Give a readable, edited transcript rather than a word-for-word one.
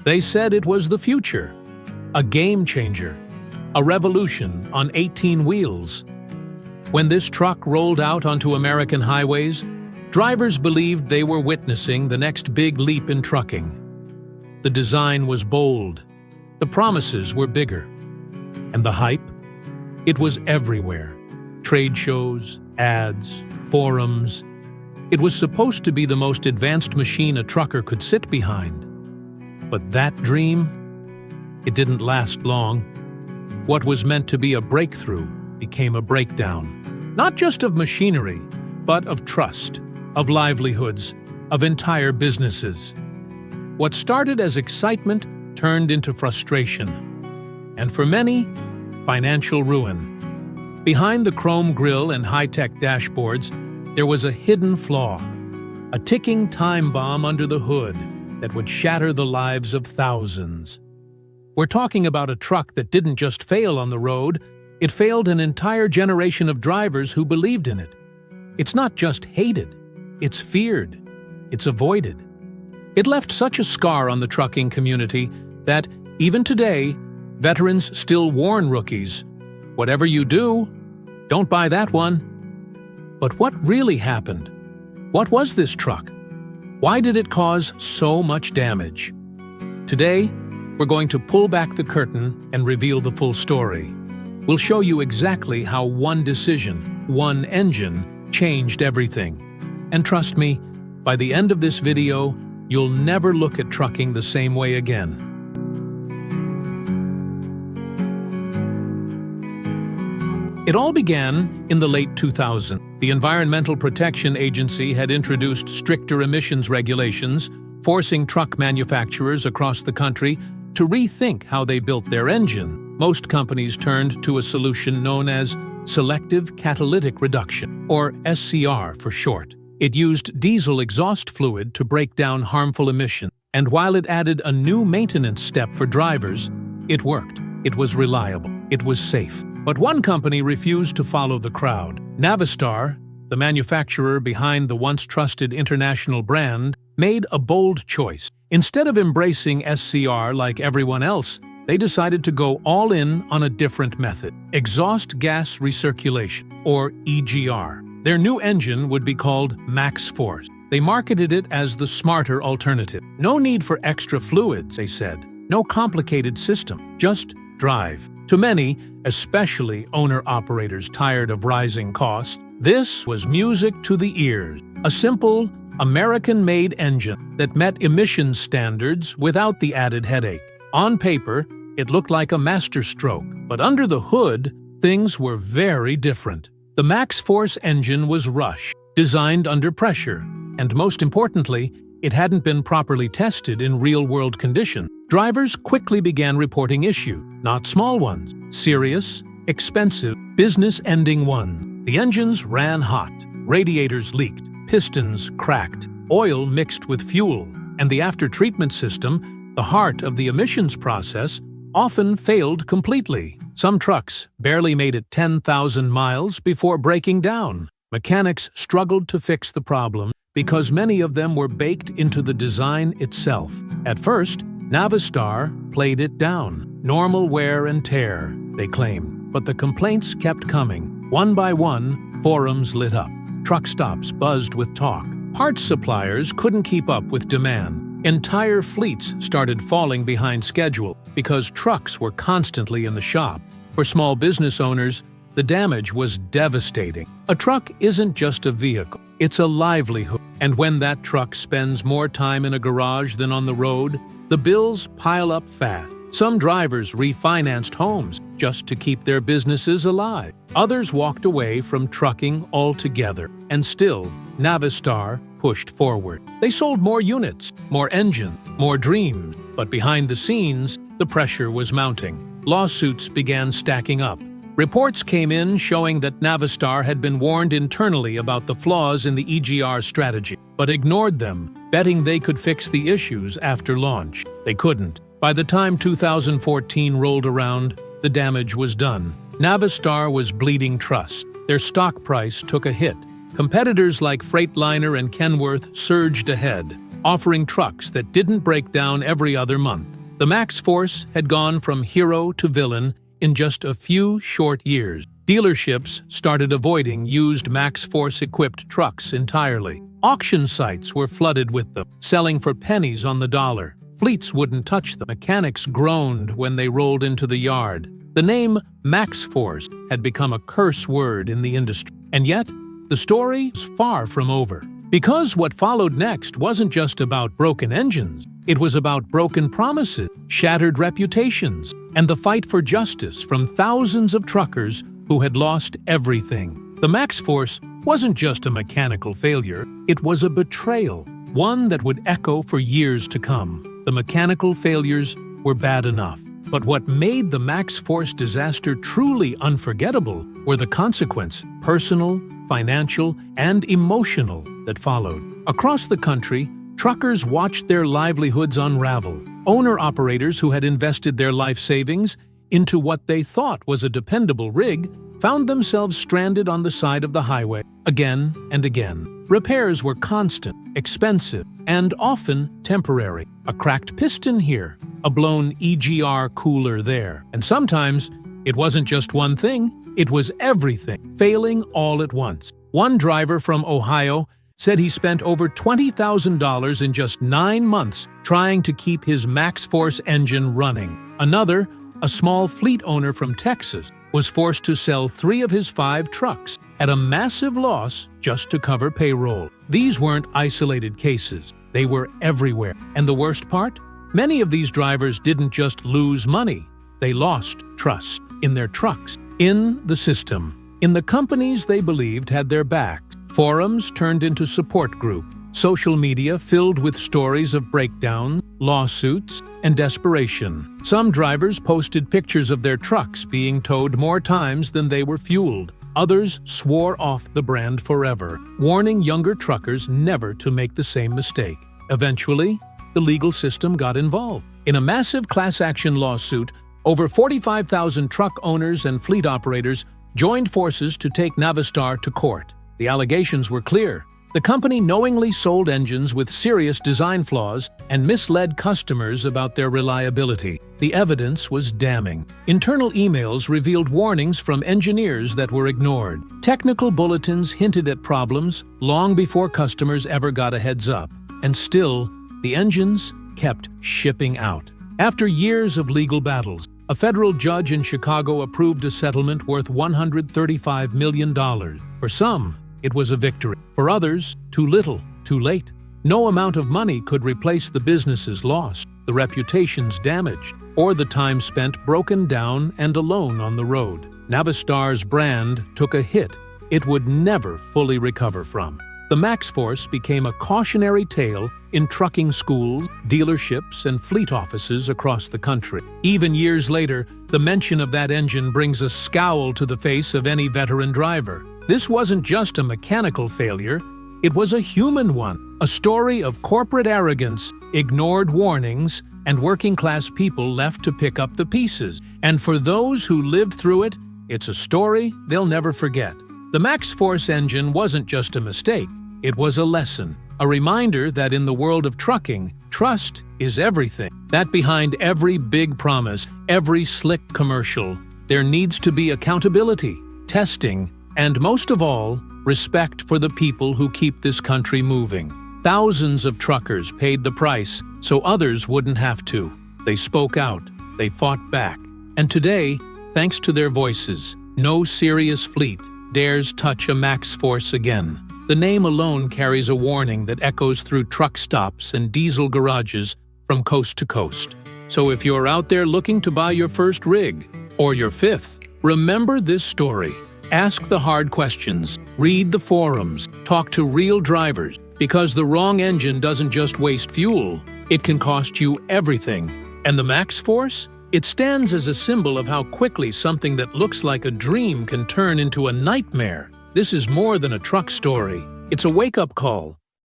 They said it was the future, a game changer, a revolution on 18 wheels. When this truck rolled out onto American highways, drivers believed they were witnessing the next big leap in trucking. The design was bold, the promises were bigger, and the hype? It was everywhere. Trade shows, ads, forums. It was supposed to be the most advanced machine a trucker could sit behind. But that dream? It didn't last long. What was meant to be a breakthrough became a breakdown. Not just of machinery, but of trust, of livelihoods, of entire businesses. What started as excitement turned into frustration. And for many, financial ruin. Behind the chrome grille and high-tech dashboards, there was a hidden flaw, a ticking time bomb under the hood that would shatter the lives of thousands. We're talking about a truck that didn't just fail on the road, it failed an entire generation of drivers who believed in it. It's not just hated, it's feared, it's avoided. It left such a scar on the trucking community that, even today, veterans still warn rookies, "Whatever you do, don't buy that one." But what really happened? What was this truck? Why did it cause so much damage? Today, we're going to pull back the curtain and reveal the full story. We'll show you exactly how one decision, one engine, changed everything. And trust me, by the end of this video, you'll never look at trucking the same way again. It all began in the late 2000s. The Environmental Protection Agency had introduced stricter emissions regulations, forcing truck manufacturers across the country to rethink how they built their engine. Most companies turned to a solution known as Selective Catalytic Reduction, or SCR for short. It used diesel exhaust fluid to break down harmful emissions, and while it added a new maintenance step for drivers, it worked. It was reliable. It was safe. But one company refused to follow the crowd. Navistar, the manufacturer behind the once-trusted international brand, made a bold choice. Instead of embracing SCR like everyone else, they decided to go all in on a different method: exhaust gas recirculation, or EGR. Their new engine would be called MaxxForce. They marketed it as the smarter alternative. No need for extra fluids, they said. No complicated system, just drive. To many, especially owner-operators tired of rising costs, this was music to the ears. A simple, American-made engine that met emissions standards without the added headache. On paper, it looked like a masterstroke, but under the hood, things were very different. The MaxxForce engine was rushed, designed under pressure, and most importantly, it hadn't been properly tested in real-world conditions. Drivers quickly began reporting issues, not small ones, serious, expensive, business-ending ones. The engines ran hot, radiators leaked, pistons cracked, oil mixed with fuel, and the after-treatment system, the heart of the emissions process, often failed completely. Some trucks barely made it 10,000 miles before breaking down. Mechanics struggled to fix the problem because many of them were baked into the design itself. At first, Navistar played it down. Normal wear and tear, they claimed. But the complaints kept coming. One by one, forums lit up. Truck stops buzzed with talk. Parts suppliers couldn't keep up with demand. Entire fleets started falling behind schedule because trucks were constantly in the shop. For small business owners, the damage was devastating. A truck isn't just a vehicle, it's a livelihood. And when that truck spends more time in a garage than on the road, the bills pile up fast. Some drivers refinanced homes just to keep their businesses alive. Others walked away from trucking altogether. And still, Navistar pushed forward. They sold more units, more engines, more dreams. But behind the scenes, the pressure was mounting. Lawsuits began stacking up. Reports came in showing that Navistar had been warned internally about the flaws in the EGR strategy, but ignored them, betting they could fix the issues after launch. They couldn't. By the time 2014 rolled around, the damage was done. Navistar was bleeding trust. Their stock price took a hit. Competitors like Freightliner and Kenworth surged ahead. offering trucks that didn't break down every other month. The MaxxForce had gone from hero to villain in just a few short years. Dealerships started avoiding used MaxxForce-equipped trucks entirely. Auction sites were flooded with them, selling for pennies on the dollar. Fleets wouldn't touch them. Mechanics groaned when they rolled into the yard. The name MaxxForce had become a curse word in the industry. And yet, the story was far from over. Because what followed next wasn't just about broken engines. It was about broken promises, shattered reputations, and the fight for justice from thousands of truckers who had lost everything. The MaxxForce wasn't just a mechanical failure, it was a betrayal, one that would echo for years to come. The mechanical failures were bad enough, but what made the MaxxForce disaster truly unforgettable were the consequences, personal, financial, and emotional, that followed. Across the country, truckers watched their livelihoods unravel. Owner-operators who had invested their life savings into what they thought was a dependable rig found themselves stranded on the side of the highway again and again. Repairs were constant, expensive, and often temporary. A cracked piston here, a blown EGR cooler there. And sometimes, it wasn't just one thing, it was everything, failing all at once. One driver from Ohio said he spent over $20,000 in just 9 months trying to keep his MaxxForce engine running. Another, a small fleet owner from Texas, was forced to sell 3 of his 5 trucks at a massive loss just to cover payroll. These weren't isolated cases. They were everywhere. And the worst part? Many of these drivers didn't just lose money. They lost trust in their trucks, in the system, in the companies they believed had their backs. Forums turned into support groups. Social media filled with stories of breakdowns, lawsuits, and desperation. Some drivers posted pictures of their trucks being towed more times than they were fueled. Others swore off the brand forever, warning younger truckers never to make the same mistake. Eventually, the legal system got involved. In a massive class action lawsuit, over 45,000 truck owners and fleet operators joined forces to take Navistar to court. The allegations were clear. The company knowingly sold engines with serious design flaws and misled customers about their reliability. The evidence was damning. Internal emails revealed warnings from engineers that were ignored. Technical bulletins hinted at problems long before customers ever got a heads up. And still, the engines kept shipping out. After years of legal battles, a federal judge in Chicago approved a settlement worth $135 million. For some, it was a victory. For others, too little, too late. No amount of money could replace the businesses lost, the reputations damaged, or the time spent broken down and alone on the road. Navistar's brand took a hit it would never fully recover from. The MaxxForce became a cautionary tale in trucking schools, dealerships, and fleet offices across the country. Even years later, the mention of that engine brings a scowl to the face of any veteran driver. This wasn't just a mechanical failure, it was a human one, a story of corporate arrogance, ignored warnings, and working-class people left to pick up the pieces. And for those who lived through it, it's a story they'll never forget. The MaxxForce engine wasn't just a mistake, it was a lesson, a reminder that in the world of trucking, trust is everything. That behind every big promise, every slick commercial, there needs to be accountability, testing, and most of all, respect for the people who keep this country moving. Thousands of truckers paid the price so others wouldn't have to. They spoke out, they fought back. And today, thanks to their voices, no serious fleet dares touch a MaxxForce again. The name alone carries a warning that echoes through truck stops and diesel garages from coast to coast. So if you're out there looking to buy your first rig, or your 5th, remember this story. Ask the hard questions, read the forums, talk to real drivers, because the wrong engine doesn't just waste fuel, it can cost you everything. And the MaxxForce? It stands as a symbol of how quickly something that looks like a dream can turn into a nightmare. This is more than a truck story. It's a wake-up call,